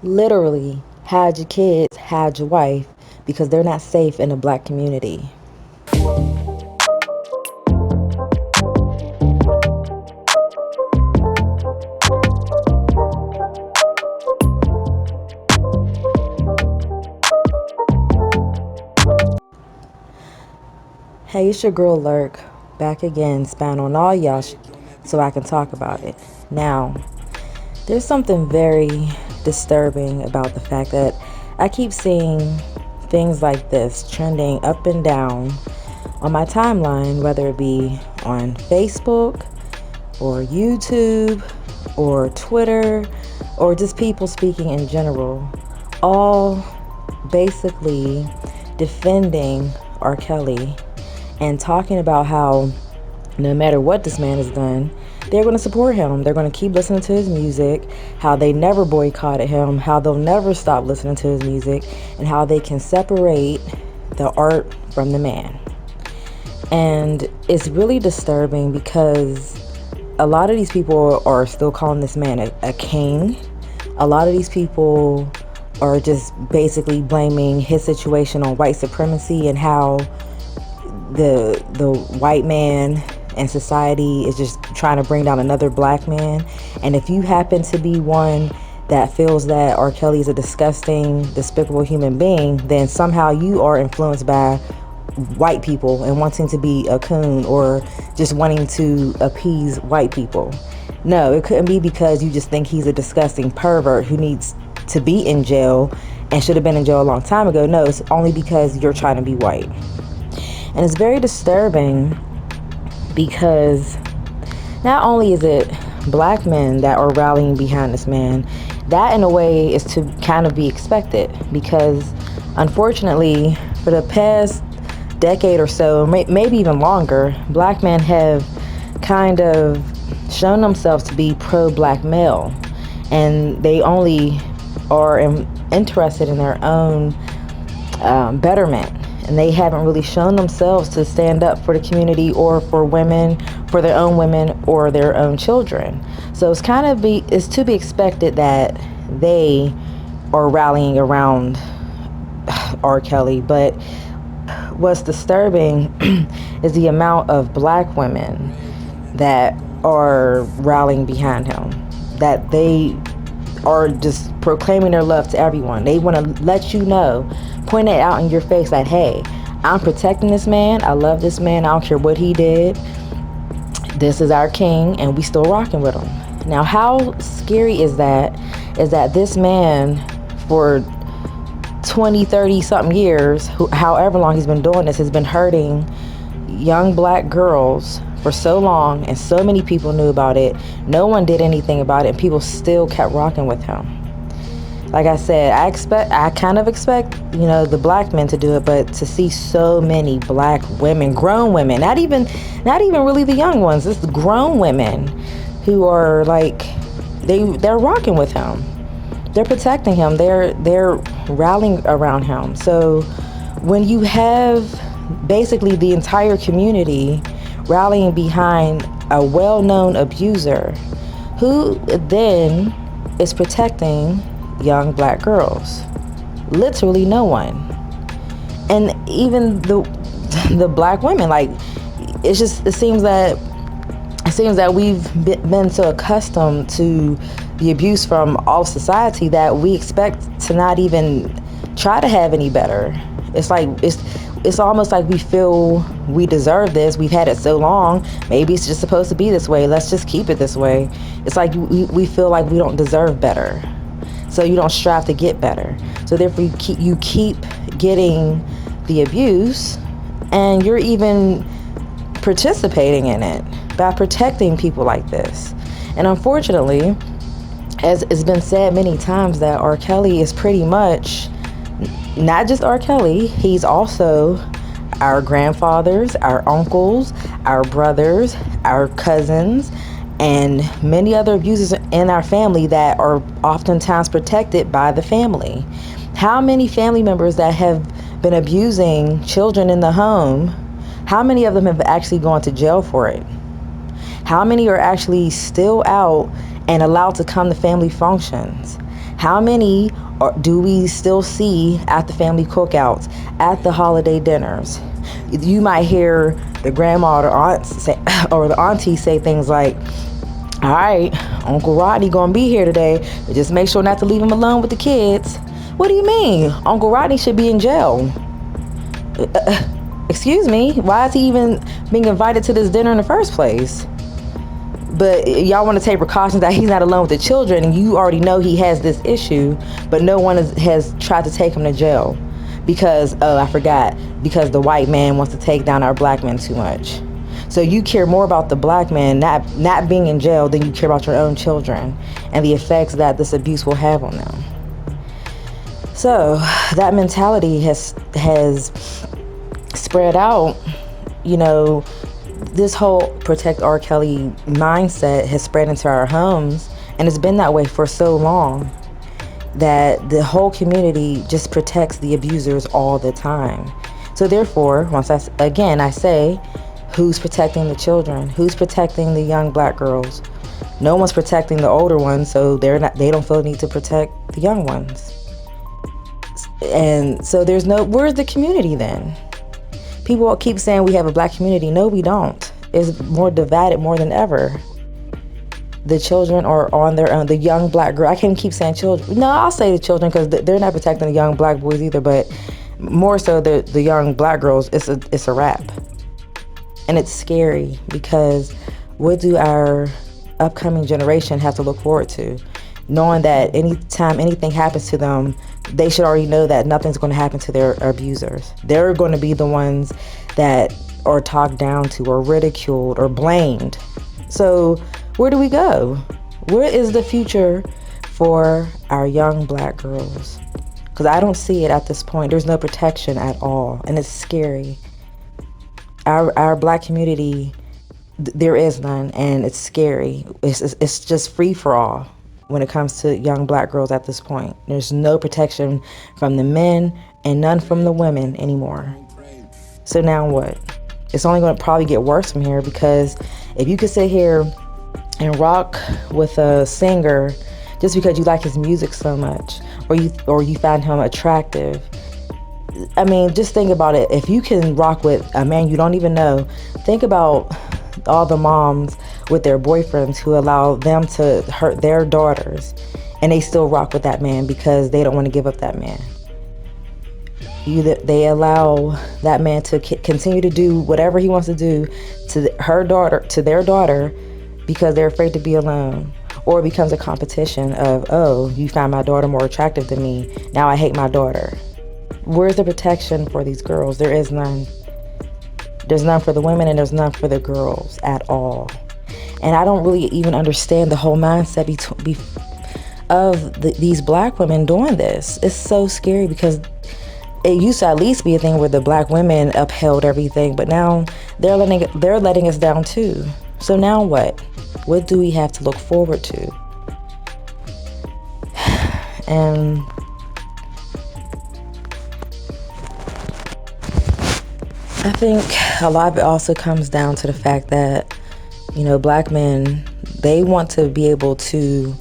Literally, hide your kids, hide your wife, because they're not safe in the black community. Hey, it's your girl Lurk, back again, spying on all y'all so I can talk about it. Now, there's something very disturbing about the fact that I keep seeing things like this trending up and down on my timeline, whether it be on Facebook or YouTube or Twitter or just people speaking in general, all basically defending R. Kelly and talking about how no matter what this man has done, they're going to support him. They're going to keep listening to his music, how they never boycotted him, how they'll never stop listening to his music, and how they can separate the art from the man. And it's really disturbing because a lot of these people are still calling this man a king. A lot of these people are just basically blaming his situation on white supremacy and how the white man and society is just trying to bring down another black man. And if you happen to be one that feels that R. Kelly is a disgusting, despicable human being, then somehow you are influenced by white people and wanting to be a coon or just wanting to appease white people. No, it couldn't be because you just think he's a disgusting pervert who needs to be in jail and should have been in jail a long time ago. No, it's only because you're trying to be white. And it's very disturbing because not only is it black men that are rallying behind this man, that in a way is to kind of be expected because unfortunately for the past decade or so, maybe even longer, black men have kind of shown themselves to be pro-black male, and they only are interested in their own betterment, and they haven't really shown themselves to stand up for the community or for women, for their own women or their own children. So it's to be expected that they are rallying around R. Kelly. But what's disturbing is the amount of black women that are rallying behind him, that they are just proclaiming their love to everyone. They want to let you know, point it out in your face that, hey, I'm protecting this man. I love this man. I don't care what he did. This is our king, and we still rocking with him. Now, how scary is that? Is that this man, for 20, 30 something years, however long he's been doing this, has been hurting young black girls for so long, and so many people knew about it. No one did anything about it, and people still kept rocking with him. Like I said, I kind of expect, the black men to do it, but to see so many black women, grown women, not even really the young ones, it's the grown women who are like, they're rocking with him. They're protecting him. They're rallying around him. So when you have basically the entire community rallying behind a well-known abuser, who then is protecting young black girls? Literally no one. And even the black women, like, it seems that we've been so accustomed to the abuse from all society that we expect to not even try to have any better. It's almost like we feel we deserve this. We've had it so long. Maybe it's just supposed to be this way. Let's just keep it this way. It's like we feel like we don't deserve better. So you don't strive to get better. So therefore you keep getting the abuse, and you're even participating in it by protecting people like this. And unfortunately, as it's been said many times, that R. Kelly is pretty much not just R. Kelly, he's also our grandfathers, our uncles, our brothers, our cousins, and many other abusers in our family that are oftentimes protected by the family. How many family members that have been abusing children in the home, how many of them have actually gone to jail for it? How many are actually still out and allowed to come to family functions? How many do we still see at the family cookouts, at the holiday dinners? You might hear the grandma or the aunt say, or the auntie say things like, all right, Uncle Rodney gonna be here today, but just make sure not to leave him alone with the kids. What do you mean? Uncle Rodney should be in jail. Excuse me, why is he even being invited to this dinner in the first place? But y'all want to take precautions that he's not alone with the children, and you already know he has this issue, but no one has tried to take him to jail because, oh, I forgot, because the white man wants to take down our black men too much. So you care more about the black man not being in jail than you care about your own children and the effects that this abuse will have on them. So that mentality has spread out. This whole protect R. Kelly mindset has spread into our homes, and it's been that way for so long that the whole community just protects the abusers all the time. So therefore, I say, who's protecting the children? Who's protecting the young black girls? No one's protecting the older ones, so they don't feel the need to protect the young ones. And so where's the community then? People keep saying we have a black community. No, we don't. It's more divided more than ever. The children are on their own. The young black girl, I can't keep saying children. No, I'll say the children because they're not protecting the young black boys either, but more so the young black girls, it's a wrap. And it's scary because what do our upcoming generation have to look forward to? Knowing that anytime anything happens to them, they should already know that nothing's going to happen to their abusers. They're going to be the ones that are talked down to or ridiculed or blamed. So where do we go? Where is the future for our young black girls? Because I don't see it at this point. There's no protection at all, and it's scary. Our black community, there is none, and it's scary. It's just free for all when it comes to young black girls at this point. There's no protection from the men and none from the women anymore. So now what? It's only going to probably get worse from here, because if you could sit here and rock with a singer just because you like his music so much, or you find him attractive, I mean, just think about it. If you can rock with a man you don't even know, think about all the moms with their boyfriends who allow them to hurt their daughters, and they still rock with that man because they don't want to give up that man. They allow that man to continue to do whatever he wants to do to their daughter, because they're afraid to be alone. Or it becomes a competition of, oh, you find my daughter more attractive than me, now I hate my daughter. Where's the protection for these girls? There is none. There's none for the women, and there's none for the girls at all. And I don't really even understand the whole mindset of these black women doing this. It's so scary, because it used to at least be a thing where the black women upheld everything, but now they're letting us down too. So now what? What do we have to look forward to? And I think a lot of it also comes down to the fact that, black men, they want to be able to,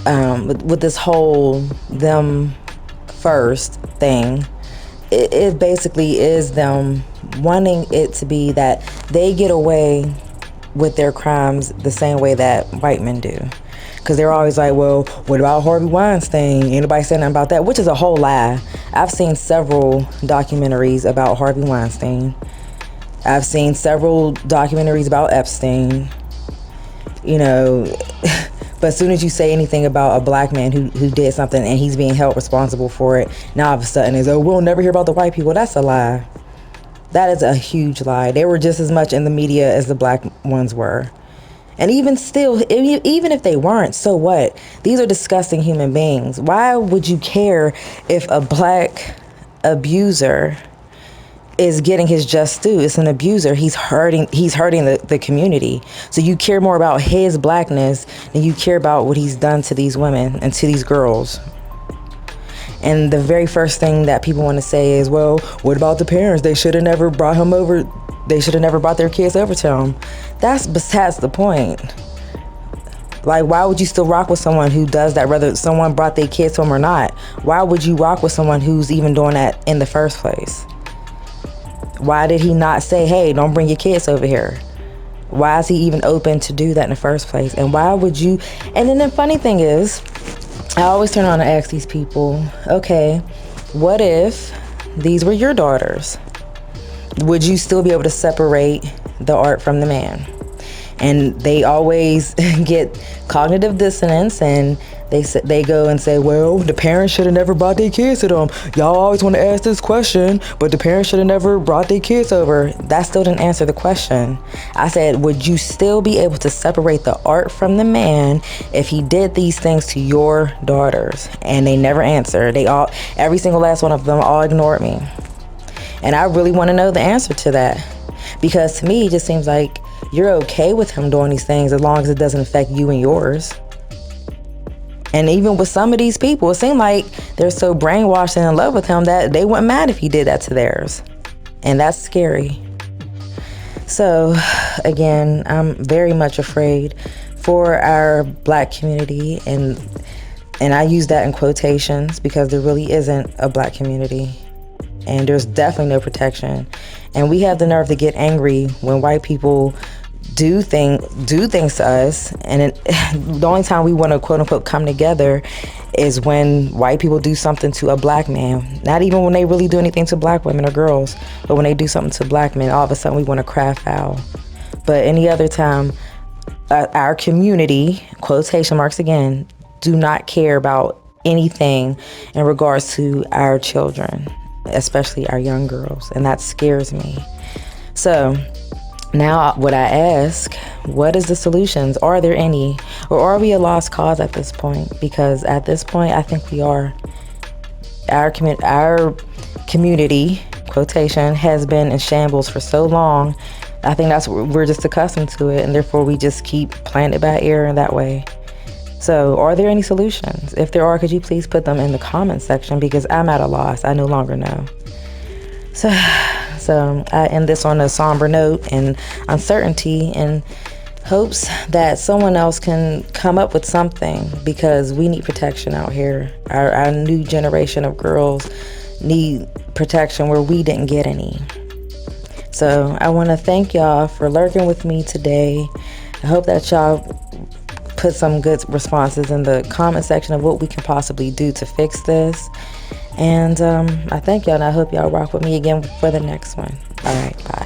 with this whole them first thing, it basically is them wanting it to be that they get away with their crimes the same way that white men do. Because they're always like, well, what about Harvey Weinstein? Anybody say nothing about that? Which is a whole lie. I've seen several documentaries about Harvey Weinstein. I've seen several documentaries about Epstein. But as soon as you say anything about a black man who did something and he's being held responsible for it, now all of a sudden it's, oh, we'll never hear about the white people. That's a lie. That is a huge lie. They were just as much in the media as the black ones were. And even still, even if they weren't, so what? These are disgusting human beings. Why would you care if a black abuser is getting his just due? It's an abuser. He's hurting the community. So you care more about his blackness than you care about what he's done to these women and to these girls. And the very first thing that people want to say is, well, what about the parents? They should have never brought him over. They should have never brought their kids over to him. That's besides the point. Like, why would you still rock with someone who does that, whether someone brought their kids home or not? Why would you rock with someone who's even doing that in the first place? Why did he not say, hey, don't bring your kids over here? Why is he even open to do that in the first place? And why would you? And then the funny thing is, I always turn on and ask these people, okay, what if these were your daughters? Would you still be able to separate the art from the man? And they always get cognitive dissonance, and they go and say, well, the parents should have never brought their kids to them. Y'all always want to ask this question, but the parents should have never brought their kids over. That still didn't answer the question. I said, would you still be able to separate the art from the man if he did these things to your daughters? And they never answered. Every single last one of them all ignored me. And I really want to know the answer to that, because to me, it just seems like you're okay with him doing these things as long as it doesn't affect you and yours. And even with some of these people, it seems like they're so brainwashed and in love with him that they wouldn't mind if he did that to theirs. And that's scary. So again, I'm very much afraid for our Black community, and I use that in quotations because there really isn't a Black community, and there's definitely no protection. And we have the nerve to get angry when white people do things to us, and the only time we want to quote unquote come together is when white people do something to a Black man. Not even when they really do anything to Black women or girls, but when they do something to Black men, all of a sudden we want to cry foul. But any other time, our community, quotation marks again, do not care about anything in regards to our children, especially our young girls, and that scares me. So now what I ask, what is the solutions? Are there any? Or are we a lost cause at this point? Because at this point, I think we are. Our community, quotation, has been in shambles for so long. I think we're just accustomed to it, and therefore we just keep playing it by ear in that way. So are there any solutions? If there are, could you please put them in the comment section, because I'm at a loss. I no longer know. So I end this on a somber note and uncertainty, in hopes that someone else can come up with something, because we need protection out here. Our new generation of girls need protection where we didn't get any. So I want to thank y'all for lurking with me today. I hope that y'all put some good responses in the comment section of what we can possibly do to fix this. And I thank y'all, and I hope y'all rock with me again for the next one. All right, bye.